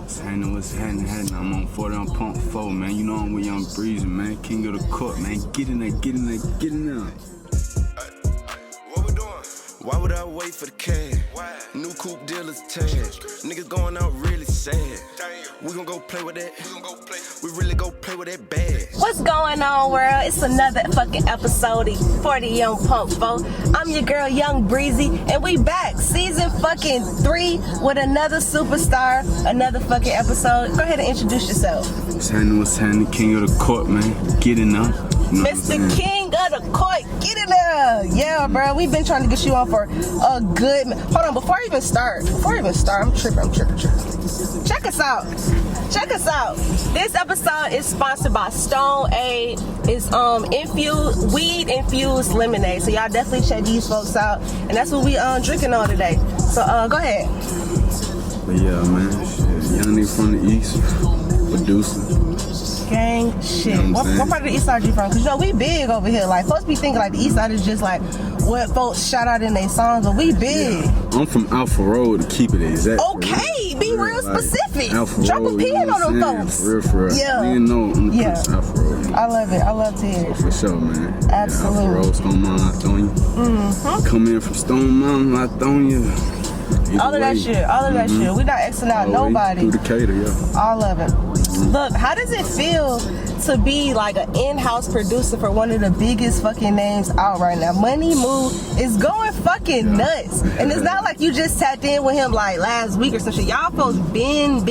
What's happening? I'm on 40 on pump 4, man. You know I'm with young Breezy, man. King of the court, man. Get in there. What we doing? Why would I wait for the cash? New coupe dealers tag. Niggas going out really sad. We gon' go play with that. We really go play with that bag. What's going on, world? It's another fucking episode of 40 on Pump 4. I'm your girl, Young Breezy, and we back. Season fucking 3 with another superstar, another fucking episode. Go ahead and introduce yourself. What's happening? King of the court, man. Get in there. You know Mr. King of the Court, get in there. Yeah, bro, we've been trying to get you on for a good... Hold on, before I even start, I'm tripping. Check us out. This episode is sponsored by Stone Aid. It's weed infused lemonade. So y'all definitely check these folks out. And that's what we drinking on today. So go ahead. But yeah, man, shit. Young nigga from the East, producer. Gang shit. You know what part of the Eastside you from? Cause you know we big over here. Like folks be thinking like the Eastside is just like what folks shout out in their songs, but we big. Yeah. I'm from Alpha Road to keep it exact. Okay, be real specific. Alpha Drop Road, a pin on them folks. For real. Yeah. You know I'm the Prince of Alpha Road. I love it. I love to hear it. For sure, man. Absolutely. Yeah, Alpha Road, Stone Mountain, Lithonia. Come in from Stone Mountain, Lithonia. All of that shit. We not Xing out nobody. Through Decatur, yeah. All of it. Look, how does it feel to be like an in-house producer for one of the biggest fucking names out right now? MoneyMu is going fucking nuts. And it's not like you just tapped in with him like last week or some shit. Y'all folks been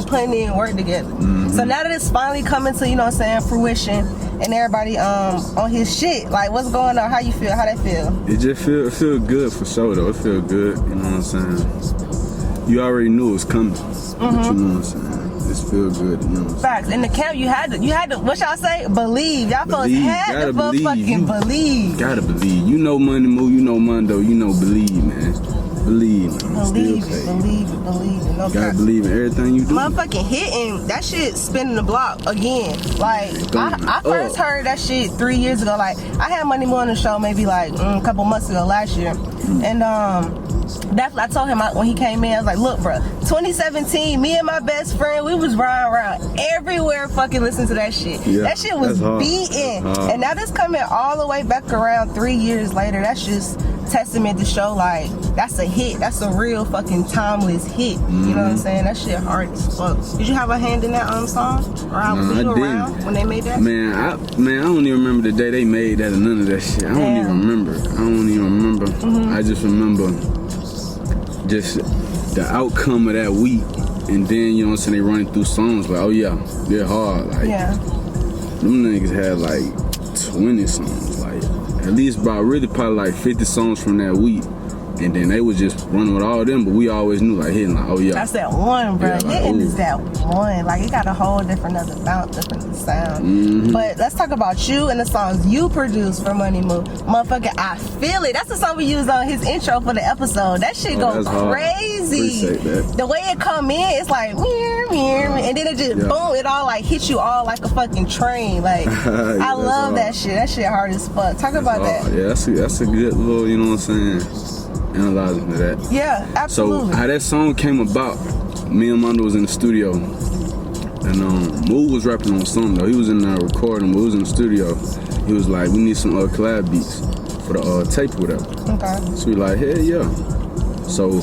putting in work together. So now that it's finally coming to, you know what I'm saying, fruition, and everybody on his shit, like what's going on? How you feel? How that feel? It just feel good for sure though. It feel good, you know what I'm saying? You already knew it was coming. But you know what I'm saying? Just feel good, you know what I'm saying? Facts. In the camp you had to what y'all say? Believe. Y'all folks had to fucking believe. Gotta believe. You know MoneyMu, you know Mondo, you know believe, man. Believe, man. Believe it. No gotta believe in everything you do. Motherfucking hitting, that shit spinning the block again. Like, I first heard that shit 3 years ago. Like, I had MoneyMu on the show maybe like a couple months ago last year. And definitely I told him when he came in, I was like, look, bro, 2017, me and my best friend, we was riding around everywhere fucking listening to that shit. Yeah, that shit was beating. And now this coming all the way back around 3 years later. That's just testament to show like that's a hit. That's a real fucking timeless hit. You know what I'm saying? That shit hard as fuck. Did you have a hand in that song? Or were you around when they made that? Man, I don't even remember the day they made that or none of that shit. I don't even remember. I just remember just the outcome of that week. And then, you know what I'm saying, they running through songs like, oh yeah, they're hard. Like, them niggas had like 20 songs. Like, at least probably like 50 songs from that week. And then they was just running with all of them, but we always knew like hitting like, oh yeah. That's that one, bro. Yeah, like, hitting is that one. Like it got a whole different other bounce, different sound. But let's talk about you and the songs you produced for MoneyMu. Motherfucker, I Feel It. That's the song we used on his intro for the episode. That shit go crazy. That. The way it come in, it's like and then it just boom, it all like hits you all like a fucking train. Like I love that shit. That shit hard as fuck. Talk about that. Yeah, that's a good little, you know what I'm saying, analyzing to that. Yeah, absolutely. So how that song came about, me and Mondo was in the studio, and Mu was rapping on something though. He was in there recording, but we was in the studio. He was like, we need some collab beats for the tape or whatever. Okay. So we like, hell yeah. So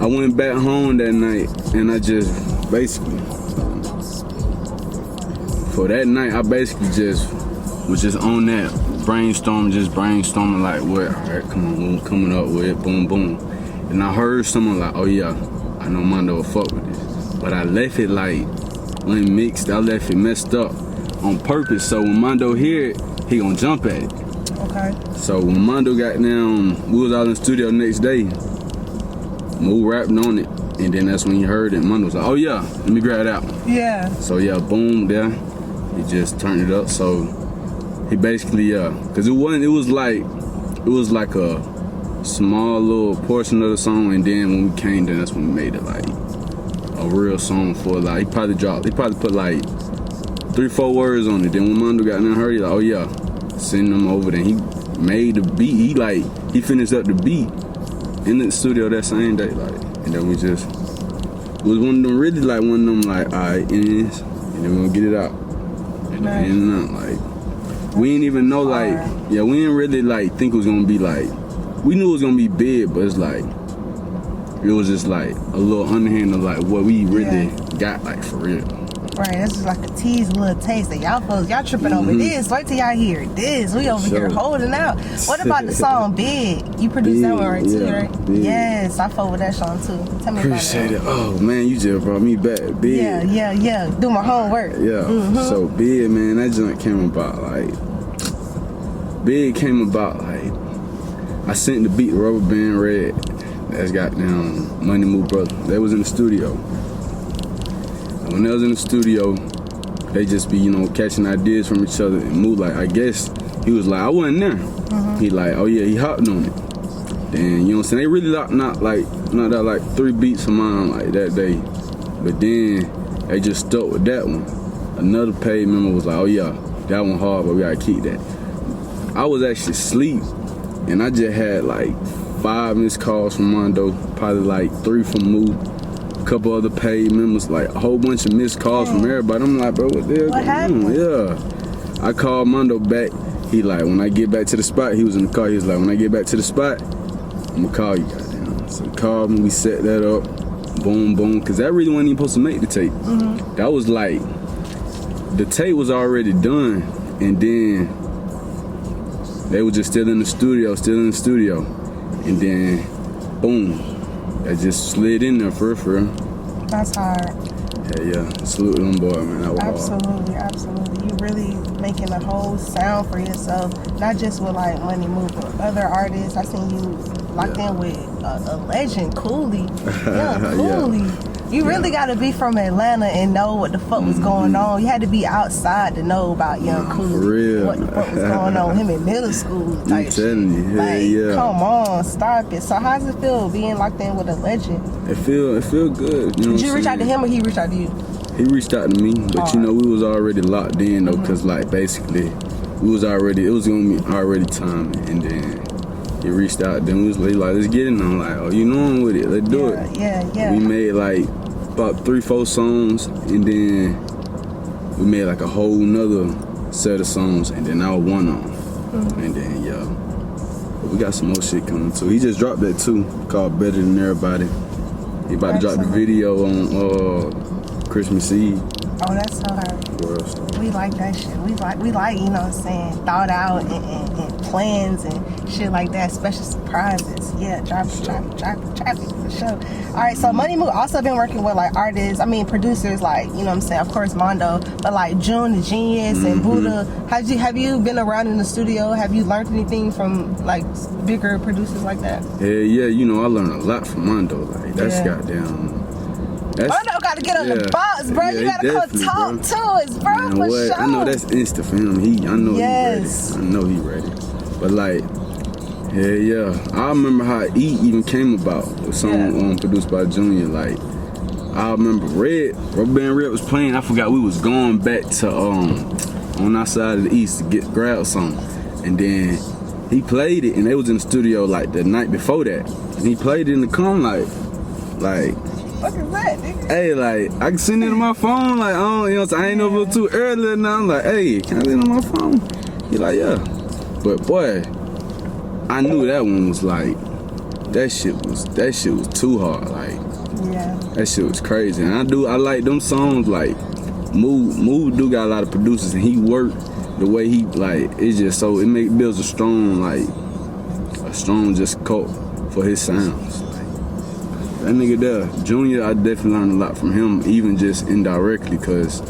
I went back home that night, and I just basically, for that night, I basically just was just on that, brainstorming like what, alright, come on, coming up with it, boom, boom. And I heard someone like, oh yeah, I know Mondo will fuck with this. But I left it like, unmixed, I left it messed up on purpose, so when Mondo hear it, he gonna jump at it. Okay. So when Mondo got down, we was out in the studio the next day, Mu rapping on it, and then that's when he heard it, Mondo was like, oh yeah, let me grab it out. Yeah. So yeah, boom, there, he just turned it up, so he basically, cause it was like a small little portion of the song, and then when we came down, that's when we made it like a real song for it. Like he probably put like 3-4 words on it. Then when Mondo got in heard, he like, oh yeah, send them over. Then he made the beat. He finished up the beat in the studio that same day, like, and then we just was one of them really like one of them like, alright, ends, and then we're gonna get it out. And Nice. then like we didn't even know like we didn't really like think it was gonna be like, we knew it was gonna be big, but it's like it was just like a little underhand of like what we really got like for real. Right, that's just like a tease, a little taste that y'all folks, y'all tripping over this. Wait till y'all hear this. We over here holding out. What about the song Big? You produced that one right too, right? Big. Yes, I fuck with that song too. Tell me Appreciate about it. Oh man, you just brought me back. Big. Yeah. Do my homework. Yeah. So Big, man, that joint came about like I sent the beat to Rubber Band Red. That's goddamn MoneyMu brother. They was in the studio. And when they was in the studio, they just be, catching ideas from each other and move. Like, I guess he was like, I wasn't there. He like, oh yeah, he hopped on it. Then, you know what I'm saying? They really knocked out like 3 beats of mine like that day. But then they just stuck with that one. Another paid member was like, oh yeah, that one hard, but we gotta keep that. I was actually asleep, and I just had like 5 missed calls from Mondo, probably like 3 from Mu, a couple other paid members, like a whole bunch of missed calls from everybody. I'm like, bro, what the hell going on? Yeah. I called Mondo back. He like, when I get back to the spot, he was in the car. He was like, when I get back to the spot, I'm gonna call you, goddamn. So he called me, we set that up, boom, boom, because that really wasn't even supposed to make the tape. That was like, the tape was already done, and then they were just still in the studio, and then, boom, that just slid in there for real. That's hard. Yeah, salute them boy, man, that was Absolutely. You really making a whole sound for yourself, not just with like MoneyMu, but other artists. I seen you locked in with a legend, Cooley. Cooley. You really got to be from Atlanta and know what the fuck was going on. You had to be outside to know about Young Cooley. For real. What the fuck was going on with him in middle school. I'm telling you, come on, stop it. So how does it feel being locked in with a legend? It feel good. You know Did you reach out to him or he reached out to you? He reached out to me, but we was already locked in though, cause like basically, it was gonna be already time, and then he reached out. Then we was like, let's get it. And I'm like, oh, you know I'm with it. Let's do it. Yeah. We made like about 3-4 songs, and then we made like a whole nother set of songs, and then I was one on, and then but we got some more shit coming too. He just dropped that too, called Better Than Everybody. He about to drop the video on Christmas Eve. Oh, that's so hard. We like that shit. We like, you know what I'm saying, thought out and plans and shit like that, special surprises. Yeah, drop it for sure. All right, so MoneyMu also been working with like artists, producers like, you know what I'm saying, of course Mondo, but like June the Genius and Buddha. Have you been around in the studio? Have you learned anything from like bigger producers like that? Yeah, I learned a lot from Mondo. Like that's goddamn. Mondo got to get on the box, bro. You got to come talk to us, bro, for sure. I know that's insta for him. I know he ready. But like, I remember how E even came about. A song produced by Junior. Like, I remember Rubber Band Red was playing. I forgot we was going back to on our side of the East to grab something, and then he played it, and they was in the studio like the night before that, and he played it in the car like. What is that, nigga? Hey, like, I can send it on my phone, like, I ain't know if it was too early now. I'm like, hey, can I send it on my phone? He like, yeah. But boy, I knew that one was like, that shit was too hard. Like, that shit was crazy. And I like them songs, like, Mu do got a lot of producers, and he worked the way he, like, it's just so, it builds a strong just cult for his sounds. That nigga there, Junior, I definitely learned a lot from him, even just indirectly, because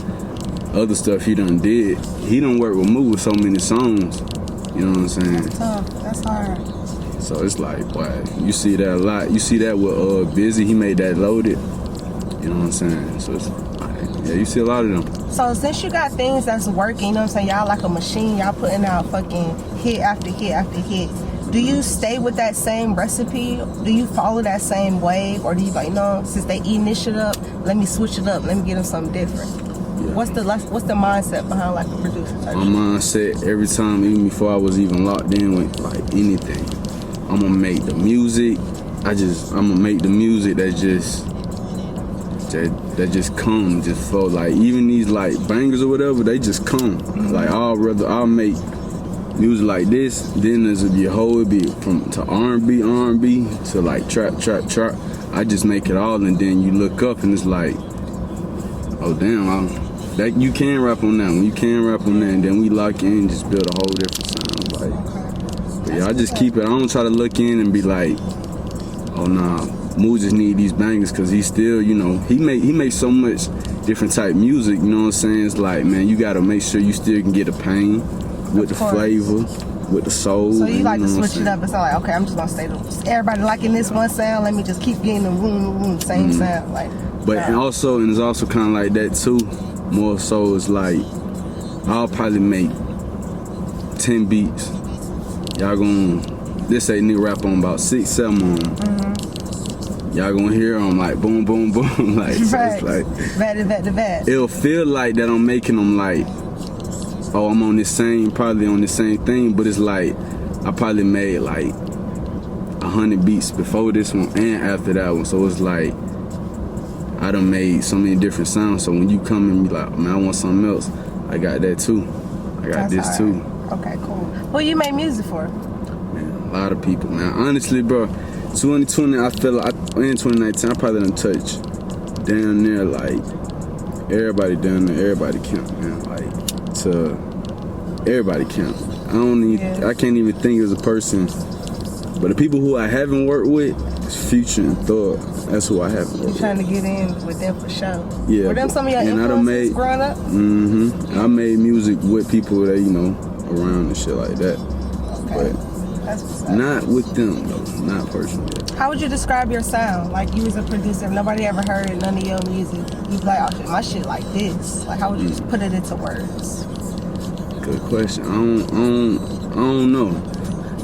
other stuff he done did. He done worked with Mu with so many songs, you know what I'm saying? That's tough, that's hard. So it's like, boy, you see that a lot. You see that with Breezy, he made that Loaded, you know what I'm saying? So it's like, you see a lot of them. So since you got things that's working, you know what I'm saying, y'all like a machine, y'all putting out fucking hit after hit after hit. Do you stay with that same recipe? Do you follow that same wave? Or do you like, since they eating this shit up, let me switch it up, let me get them something different? Yeah. What's the mindset behind like a producer type? My mindset every time, even before I was even locked in with like anything, I'm gonna make the music. I'm gonna make the music that just that just come, just flow. Like even these like bangers or whatever, they just come. Like I'll make music like this, then there's your whole it'd be from to R&B to like trap. I just make it all, and then you look up and it's like, oh damn, that you can rap on that one, you can rap on that, and then we lock in and just build a whole different sound. Like, but yeah, I just keep it. I don't try to look in and be like, oh nah, Mu just need these bangers, because he still, you know, he make so much different type music. You know what I'm saying? It's like, man, you gotta make sure you still can get the pain with the flavor, with the soul. So you like to switch it up. It's not like, okay, I'm just gonna stay everybody liking this one sound. Let me just keep getting the boom, same sound. Like, but and it's also kind of like that too. More so, it's like I'll probably make 10 beats. Y'all this ain't nigga rap on about 6, 7 on them. Y'all gonna hear them like boom, boom, boom. Like, so it's like vat. It'll feel like that I'm making them like, oh, I'm probably on the same thing, but it's like I probably made like 100 beats before this one and after that one. So it's like I done made so many different sounds. So when you come and be like, man, I want something else, I got that too. I got this too. Okay, cool. Who you made music for? Man, a lot of people, man. Honestly, bro, 2020, I feel like in 2019, I probably done touched down there like everybody down there, everybody count, man. Like to everybody count. I can't even think as a person. But the people who I haven't worked with is Future and Thug. That's who I haven't worked with. Trying to get in with them for sure. Yeah. Were them some of your influences growing up? I made music with people that, you know, around and shit like that. Okay. But that's what's up. Not with them though, not personally. How would you describe your sound? Like, you as a producer, if nobody ever heard none of your music, you'd be like, oh shit, my shit like this. Like, how would you just put it into words? Good question. I don't know.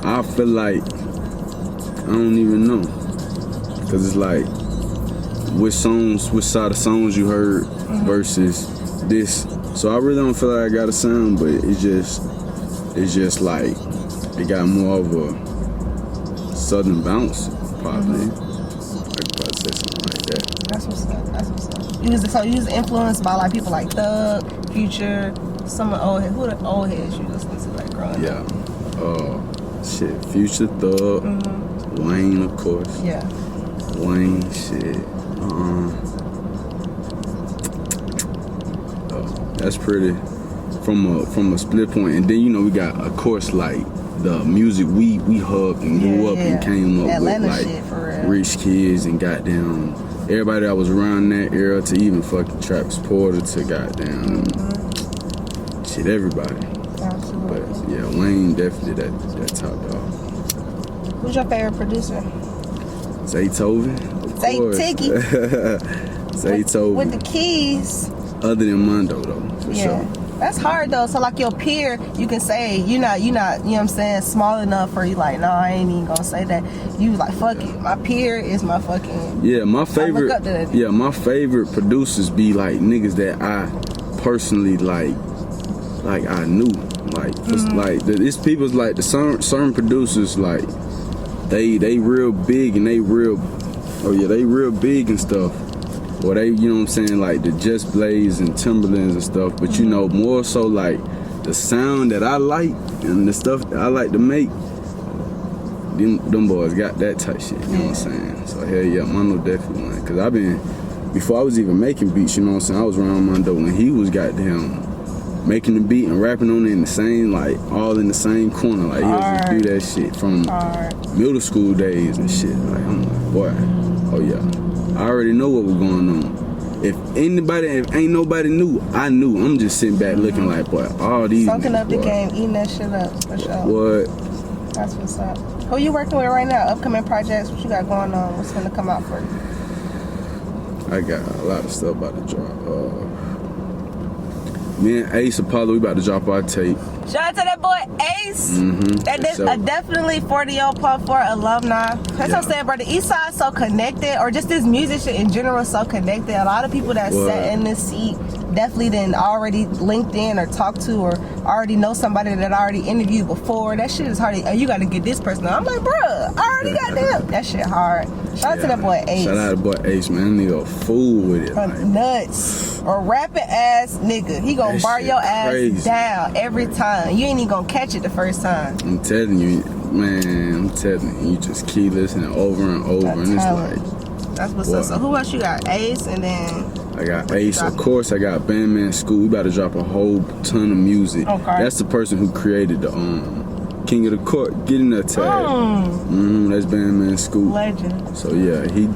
I feel like I don't even know, cause it's like which side of songs you heard versus this. So I really don't feel like I got a sound, but it's just like it got more of a southern bounce, probably. I could probably say something like that. That's what's up. So you was influenced by like people like Thug, Future, some of the old heads. Who the old heads you listen to like growing up? Shit, Future, Thug, Wayne, of course. Yeah. Wayne, shit. That's pretty from a split point. And then, you know, we got, of course, like the music we hugged and grew up and came up Atlanta with, like shit, for real. Rich Kids and goddamn everybody that was around that era, to even fucking Travis Porter, to goddamn shit, everybody. Absolutely. But yeah, Wayne definitely that top dog. Who's your favorite producer? Zaytoven. Zay-Tiki. Zaytoven. With the keys. Other than Mondo though, for sure. That's hard though. So like your peer, you can say you not, you know what I'm saying, small enough for you like, no, I ain't even gonna say that. You like, fuck it. My peer is my fucking. Yeah, my favorite. I look up to that. Yeah, my favorite producers be like niggas that I personally like I knew. Like, like it's people's like the certain producers, like they real big and they real big and stuff. Or they, you know what I'm saying, like the Just Blaze and Timberlands and stuff. But you know, more so like the sound that I like and the stuff that I like to make, them boys got that type shit, you know what I'm saying? So hell yeah, Mondo definitely one. Cause before I was even making beats, you know what I'm saying, I was around Mondo when he was goddamn making the beat and rapping on it in the same, like all in the same corner. Like he was just do that shit from middle school days and shit. Like I'm like, boy, oh yeah. I already know what was going on. If ain't nobody knew, I knew. I'm just sitting back looking like, boy, all these soaking niggas, up the game, eating that shit up, for sure. What? That's what's up. Who you working with right now? Upcoming projects? What you got going on? What's gonna come out for you? I got a lot of stuff about to drop. Me and Ace Apollo, we about to drop our tape. Shout out to that boy Ace. That is definitely 40-4 alumni. That's what I'm saying, bro. The Eastside so connected, or just this music shit in general so connected. A lot of people that sat in this seat definitely didn't already linked in or talked to or already know somebody that I already interviewed before. That shit is hard. Oh, you got to get this person. I'm like, bruh, I already got them. That shit hard. Shout out to that boy Ace. Shout out to boy Ace, man. That nigga a fool with it. Like, nuts. Or rapping ass nigga. He gonna bar your ass down every time. You ain't even gonna catch it the first time. I'm telling you, man. I'm telling you, you just keep listening over and over, and it's like. That's what's up. So who else you got? Ace, and then I got Ace. Of course, I got Bandman School. We about to drop a whole ton of music. Okay. That's the person who created the KingofDaCourt. Get in that tag. That's Bandman School. Legend. So yeah, we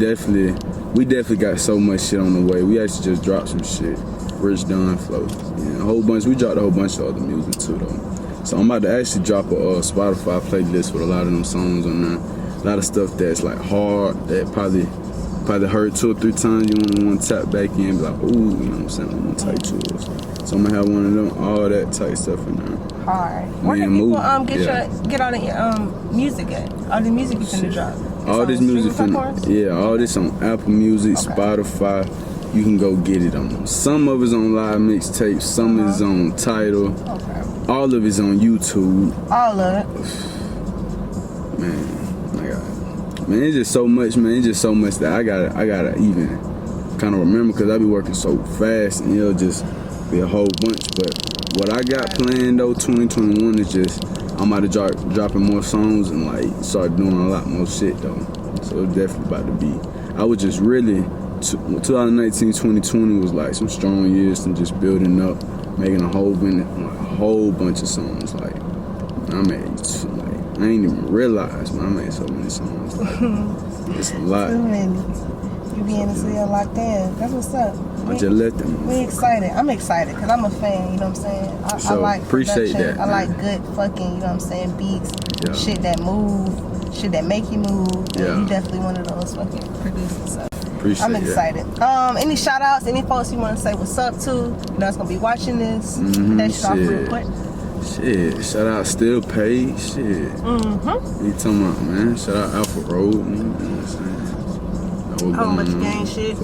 definitely got so much shit on the way. We actually just dropped some shit. Rich Don Flow. Yeah, a whole bunch. We dropped a whole bunch of other music too though. So I'm about to actually drop a Spotify playlist with a lot of them songs on there. A lot of stuff that's like hard that probably heard 2 or 3 times. You want to tap back in and be like, ooh, you know what I'm saying? I'm gonna type to it. So I'm gonna have one of them, all that type stuff in there. Hard. Where can people get all the music at? All the music you finna drop? All this music all this on Apple Music, Spotify. You can go get it on. Some of it's on live mixtapes, some is on Tidal. Okay. All of it's on YouTube. All of it. Man, my God. Man, it's just so much, man. It's just so much that I gotta even kind of remember because I be working so fast and it'll just be a whole bunch. But what I got planned though, 2021 is just I'm about to dropping more songs and like start doing a lot more shit though. So it's definitely about to be. I was just really 2019, 2020 was like some strong years and just building up, making a whole bunch of songs. Like I ain't even realized, man. I made so many songs. Like, it's a lot. Too many. You be in the studio locked in. That's what's up. I just let them. We excited. I'm excited because I'm a fan. You know what I'm saying? I like appreciate production. that. I like good fucking. You know what I'm saying? Beats, shit that move, shit that make you move. Yeah. You definitely one of those fucking producers. So. I'm excited. Any shout outs? Any folks you want to say what's up to? You know that's gonna be watching this. That shit off real quick. Shit, shout out Still Paid. Shit. What you talking about, man? Shout out Alpha Road. You know what I'm saying? Whole bunch of gang shit.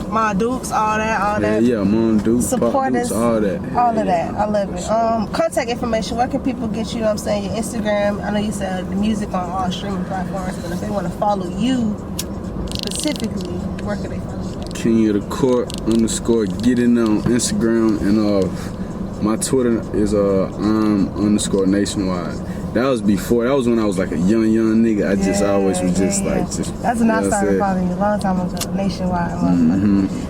Ma Dukes, all that. Yeah, Mom Dukes, support us, all that. All of that. I love it. Contact information. Where can people get you? Know what I'm saying, your Instagram. I know you said the music on all streaming platforms, but if they want to follow you specifically, where can they follow you? KingofDaCourt _ get in on Instagram, and my Twitter is _ nationwide. That was before. That was when I was like a young nigga. I always was just like That's when I started following you a long time ago. Nationwide,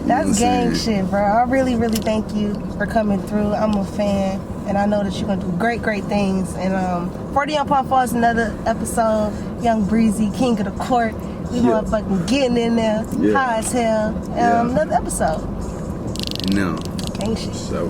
That's gang shit, bro. I really, really thank you for coming through. I'm a fan, and I know that you're gonna do great things. And 40 Young Pump is another episode. Young Breezy, KingofDaCourt. We motherfucking getting in there, high as hell. Another episode. No. Gang shit. So.